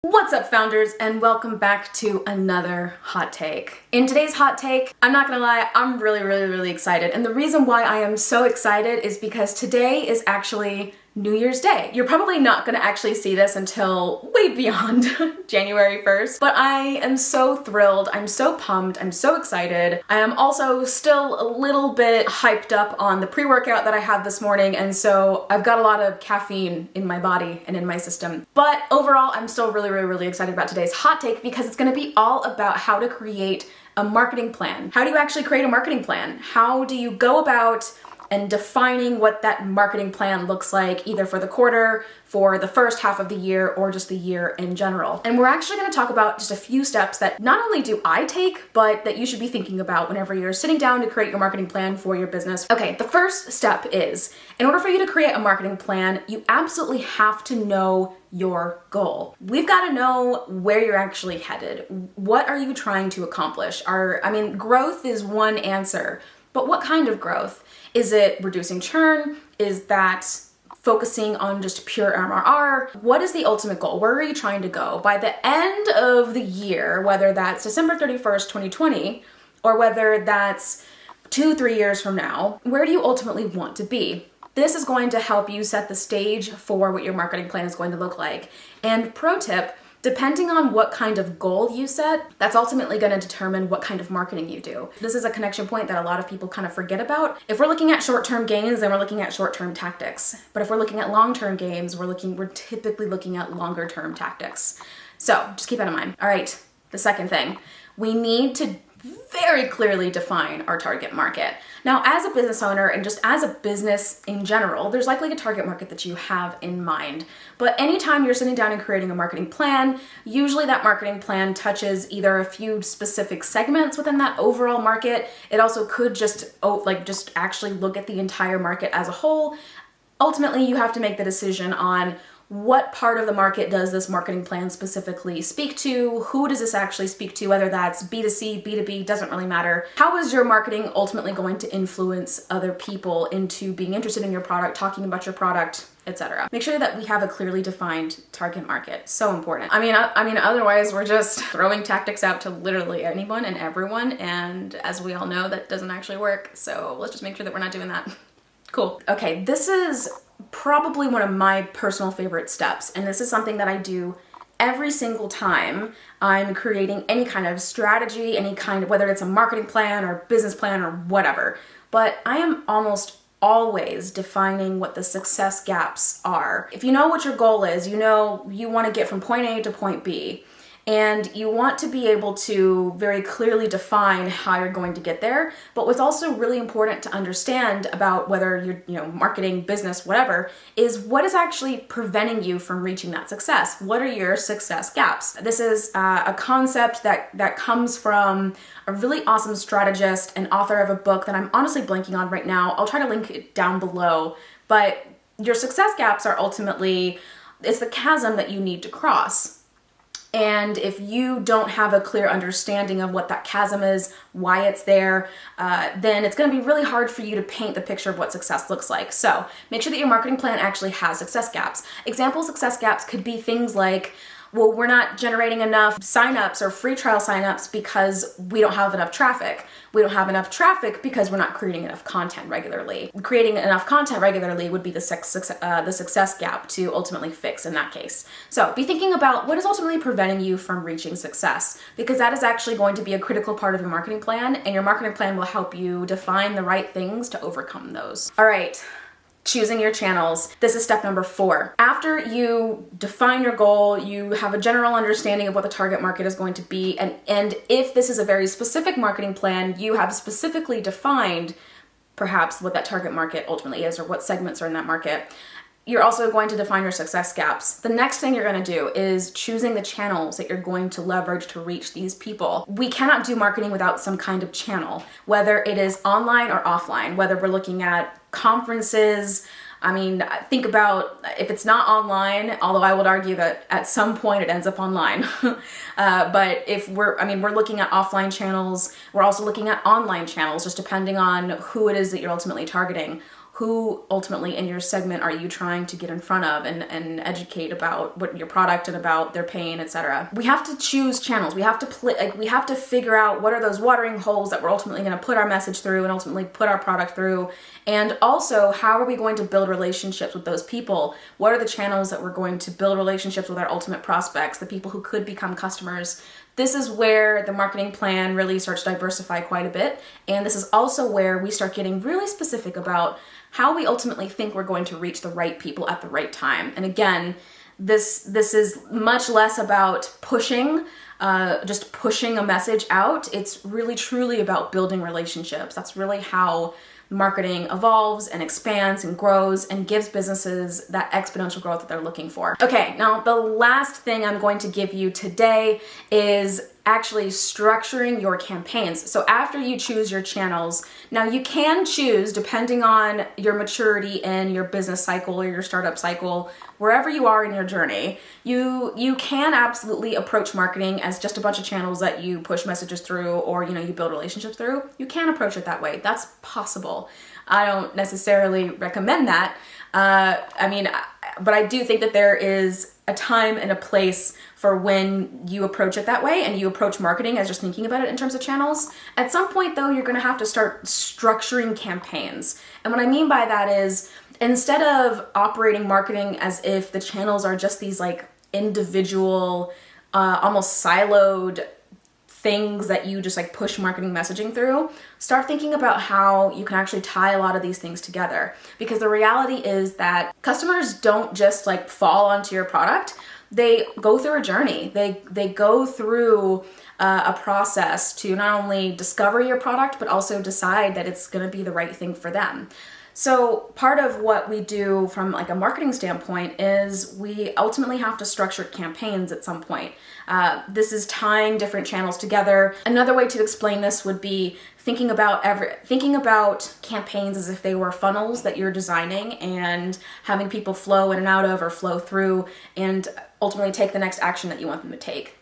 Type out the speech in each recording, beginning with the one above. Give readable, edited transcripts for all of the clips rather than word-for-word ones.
What's up, founders, and welcome back to another hot take. In today's hot take, I'm not gonna lie, I'm really excited. And the reason why I am so excited is because today is actually New Year's Day. You're probably not gonna actually see this until way beyond January 1st, but I am so thrilled, I'm so pumped, I'm so excited. I am also still a little bit hyped up on the pre-workout that I had this morning, and so I've got a lot of caffeine in my body and in my system. But overall, I'm still really excited about today's hot take because it's gonna be all about how to create a marketing plan. How do you actually create a marketing plan? How do you go about and defining what that marketing plan looks like, either for the quarter, for the first half of the year, or just the year in general. And we're actually gonna talk about just a few steps that not only do I take, but that you should be thinking about whenever you're sitting down to create your marketing plan for your business. Okay, the first step is, in order for you to create a marketing plan, you absolutely have to know your goal. We've got to know where you're actually headed. What are you trying to accomplish? Growth is one answer, but what kind of growth? Is it reducing churn? Is that focusing on just pure MRR? What is the ultimate goal? Where are you trying to go? By the end of the year, whether that's December 31st, 2020, or whether that's 2-3 years from now, where do you ultimately want to be? This is going to help you set the stage for what your marketing plan is going to look like. And pro tip, depending on what kind of goal you set, that's ultimately going to determine what kind of marketing you do. This is a connection point that a lot of people kind of forget about. If we're looking at short-term gains, then we're looking at short-term tactics. But if we're looking at long-term gains, we're typically looking at longer-term tactics. So just keep that in mind. All right, the second thing, we need to very clearly define our target market. Now, as a business owner and just as a business in general, there's likely a target market that you have in mind. But anytime you're sitting down and creating a marketing plan, usually that marketing plan touches either a few specific segments within that overall market. It also could just actually look at the entire market as a whole. Ultimately, you have to make the decision on what part of the market does this marketing plan specifically speak to? Who does this actually speak to? Whether that's B2C, B2B, doesn't really matter. How is your marketing ultimately going to influence other people into being interested in your product, talking about your product, etc.? Make sure that we have a clearly defined target market. So important. Otherwise we're just throwing tactics out to literally anyone and everyone, and as we all know, that doesn't actually work. So let's just make sure that we're not doing that. Cool. Okay, this is probably one of my personal favorite steps, and this is something that I do every single time I'm creating any kind of strategy, whether it's a marketing plan or business plan or whatever. But I am almost always defining what the success gaps are. If you know what your goal is, you know you want to get from point A to point B. And you want to be able to very clearly define how you're going to get there. But what's also really important to understand about whether you're marketing, business, whatever, is what is actually preventing you from reaching that success. What are your success gaps? This is a concept that comes from a really awesome strategist and author of a book that I'm honestly blanking on right now. I'll try to link it down below. But your success gaps are ultimately, it's the chasm that you need to cross. And if you don't have a clear understanding of what that chasm is, why it's there, then it's going to be really hard for you to paint the picture of what success looks like. So make sure that your marketing plan actually has success gaps. Example success gaps could be things like, well, we're not generating enough signups or free trial signups because we don't have enough traffic. We don't have enough traffic because we're not creating enough content regularly. Creating enough content regularly would be the success gap to ultimately fix in that case. So be thinking about what is ultimately preventing you from reaching success, because that is actually going to be a critical part of your marketing plan, and your marketing plan will help you define the right things to overcome those. All right. Choosing your channels. This is step number 4. After you define your goal, you have a general understanding of what the target market is going to be, and if this is a very specific marketing plan, you have specifically defined perhaps what that target market ultimately is or what segments are in that market. You're also going to define your success gaps. The next thing you're going to do is choosing the channels that you're going to leverage to reach these people. We cannot do marketing without some kind of channel, whether it is online or offline, whether we're looking at conferences. Think about if it's not online, although I would argue that at some point it ends up online. But if we're looking at offline channels, we're also looking at online channels, just depending on who it is that you're ultimately targeting. who ultimately in your segment are you trying to get in front of and educate about what your product and about their pain, etc. We have to choose channels. We have to we have to figure out what are those watering holes that we're ultimately going to put our message through and ultimately put our product through. And also, how are we going to build relationships with those people? What are the channels that we're going to build relationships with our ultimate prospects, the people who could become customers? This is where the marketing plan really starts to diversify quite a bit. And this is also where we start getting really specific about how we ultimately think we're going to reach the right people at the right time. And again, this is much less about pushing, just pushing a message out. It's really truly about building relationships. That's really how marketing evolves and expands and grows and gives businesses that exponential growth that they're looking for. Okay, now the last thing I'm going to give you today is actually structuring your campaigns. So after you choose your channels, now you can choose, depending on your maturity in your business cycle or your startup cycle, wherever you are in your journey, you can absolutely approach marketing as just a bunch of channels that you push messages through, or you build relationships through. You can approach it that way. That's possible. I don't necessarily recommend that. But I do think that there is a time and a place for when you approach it that way and you approach marketing as just thinking about it in terms of channels. At some point though, you're gonna have to start structuring campaigns. And what I mean by that is, instead of operating marketing as if the channels are just these like individual, almost siloed things that you just like push marketing messaging through, start thinking about how you can actually tie a lot of these things together. Because the reality is that customers don't just like fall onto your product. They go through a journey. They go through a process to not only discover your product, but also decide that it's going to be the right thing for them. So part of what we do from like a marketing standpoint is we ultimately have to structure campaigns at some point. This is tying different channels together. Another way to explain this would be thinking about campaigns as if they were funnels that you're designing and having people flow in and out of or flow through and ultimately take the next action that you want them to take.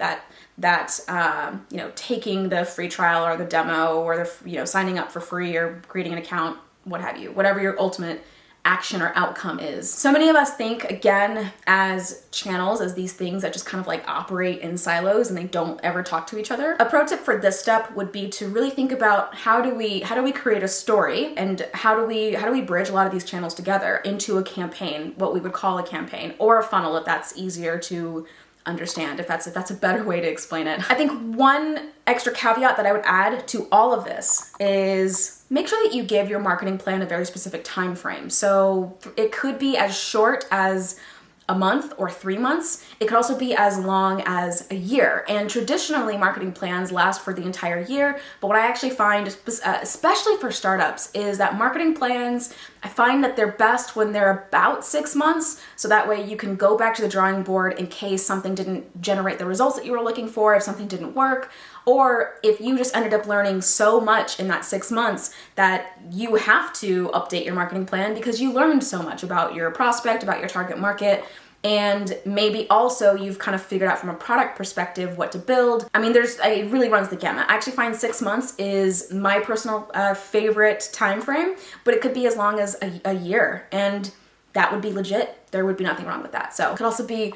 Taking the free trial or the demo or the signing up for free or creating an account, what have you, whatever your ultimate action or outcome is. So many of us think, again, as channels, as these things that just kind of like operate in silos and they don't ever talk to each other. A pro tip for this step would be to really think about how do we create a story and how do we bridge a lot of these channels together into a campaign, what we would call a campaign, or a funnel if that's easier to understand, if that's a better way to explain it. I think one extra caveat that I would add to all of this is make sure that you give your marketing plan a very specific time frame. So it could be as short as a month or 3 months. It could also be as long as a year. And traditionally, marketing plans last for the entire year. But what I actually find, especially for startups, is that marketing plans, I find that they're best when they're about 6 months. So that way you can go back to the drawing board in case something didn't generate the results that you were looking for, if something didn't work, or if you just ended up learning so much in that 6 months that you have to update your marketing plan because you learned so much about your prospect, about your target market, and maybe also you've kind of figured out from a product perspective what to build. I mean, it really runs the gamut. I actually find 6 months is my personal favorite time frame, but it could be as long as a year, and that would be legit. There would be nothing wrong with that. So it could also be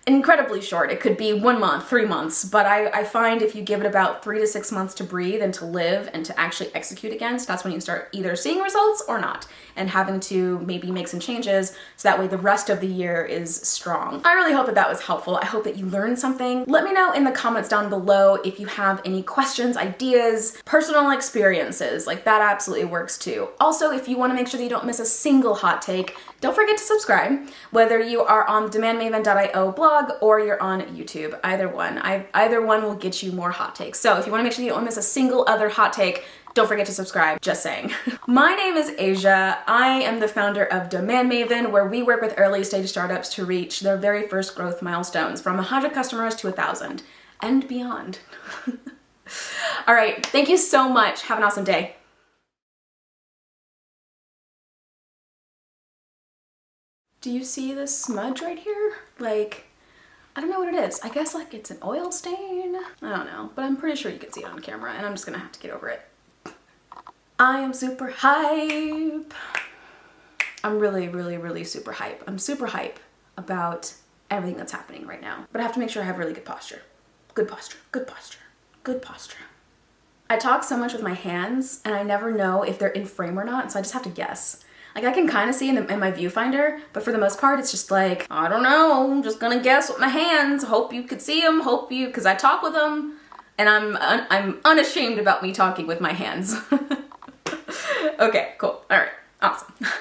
incredibly short. It could be 1 month, 3 months, but I find if you give it about 3 to 6 months to breathe and to live and to actually execute against, that's when you start either seeing results or not, and having to maybe make some changes so that way the rest of the year is strong. I really hope that was helpful. I hope that you learned something. Let me know in the comments down below if you have any questions, ideas, personal experiences. Like, that absolutely works too. Also, if you want to make sure that you don't miss a single hot take, don't forget to subscribe, whether you are on DemandMaven.io blog or you're on YouTube. Either one will get you more hot takes. So if you want to make sure you don't miss a single other hot take, don't forget to subscribe, just saying. My name is Asia. I am the founder of DemandMaven, where we work with early stage startups to reach their very first growth milestones from 100 customers to 1,000 and beyond. All right, thank you so much. Have an awesome day. Do you see this smudge right here? Like, I don't know what it is. I guess like it's an oil stain. I don't know, but I'm pretty sure you can see it on camera and I'm just gonna have to get over it. I am super hype. I'm really super hype. I'm super hype about everything that's happening right now. But I have to make sure I have really good posture. Good posture, good posture, good posture. I talk so much with my hands and I never know if they're in frame or not, so I just have to guess. Like I can kind of see in my viewfinder, but for the most part, it's just like, I don't know, I'm just gonna guess with my hands. Hope you could see them, because I talk with them and I'm unashamed about me talking with my hands. Okay, cool, all right, awesome.